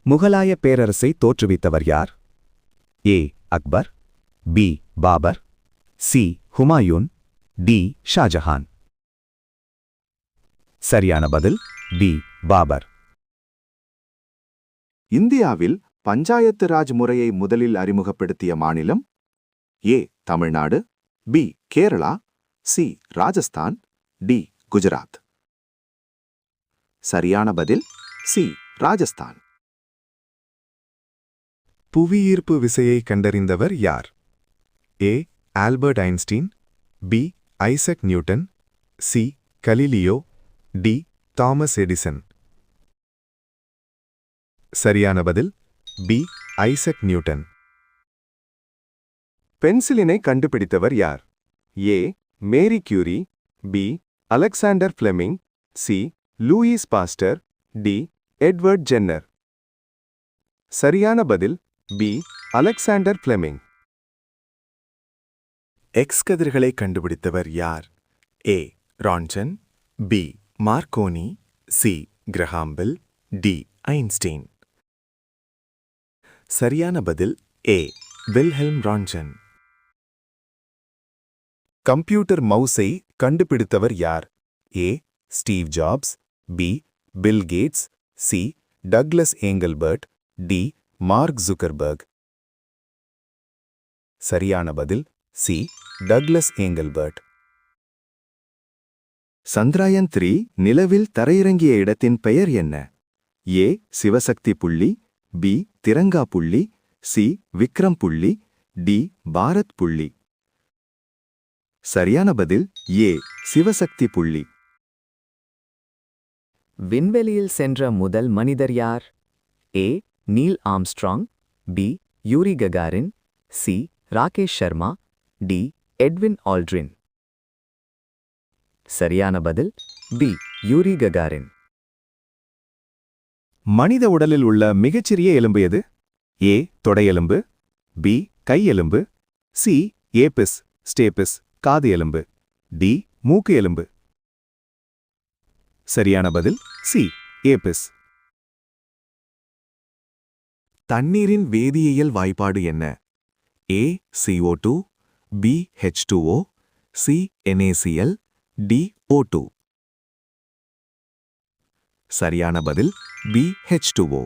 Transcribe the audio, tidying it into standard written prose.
முகலாய பேரரசை தோற்றுவித்தவர் யார்? A. Akbar, B. Babur, C. Humayun, D. Shah Jahan. சரியான பதில் பி. பாபர். இந்தியாவில் பஞ்சாயத்து ராஜ் முறையை முதலில் அறிமுகப்படுத்திய மாநிலம்? A. Tamil Nadu, B. Kerala, C. Rajasthan, D. Gujarat. சரியான பதில் சி. ராஜஸ்தான். புவியீர்ப்பு விசையை கண்டறிந்தவர் யார்? A. Albert Einstein, B. Isaac Newton, C. Galileo, D. Thomas Edison. சரியான பதில் பி. Isaac Newton. பென்சிலினை கண்டுபிடித்தவர் யார்? A. Marie Curie, B. Alexander Fleming, C. Louis Pasteur, D. Edward Jenner. சரியான பதில் பி. Alexander Fleming. எக்ஸ் கதிர்களை கண்டுபிடித்தவர் யார்? A. Roentgen, B. Marconi, C. Graham Bell, D. Einstein. சரியான பதில் ஏ. Wilhelm Roentgen. கம்ப்யூட்டர் மவுஸை கண்டுபிடித்தவர் யார்? A. Steve Jobs, B. Bill Gates, C. Douglas Engelbart, D. Mark Zuckerberg. சரியான பதில் சி. டக்ளஸ் ஏங்கல்பர்ட். சந்திராயன் 3 நிலவில் தரையிறங்கிய இடத்தின் பெயர் என்ன? ஏ. சிவசக்தி புள்ளி, பி. திரங்கா புள்ளி, சி. விக்ரம் புள்ளி, டி. பாரத் புள்ளி. சரியான பதில் ஏ. சிவசக்தி புள்ளி. விண்வெளியில் சென்ற முதல் மனிதர் யார்? A. Neil Armstrong, B. Yuri Gagarin, C. Rakesh Sharma, D. Edwin Aldrin. சரியான பதில் பி. யூரி ககாரின். மனித உடலில் உள்ள மிகச்சிறிய எலும்பு எது? ஏ. தொடையெலும்பு, பி. கையெலும்பு, சி. ஏபிஸ் ஸ்டேபிஸ் காது எலும்பு, டி. மூக்கு எலும்பு. சரியான பதில் சி. ஏபிஸ். தண்ணீரின் வேதியியல் வாய்ப்பாடு என்ன? A. CO2, B. H2O, C. NaCl, D. O2. சரியான பதில் பி. H2O.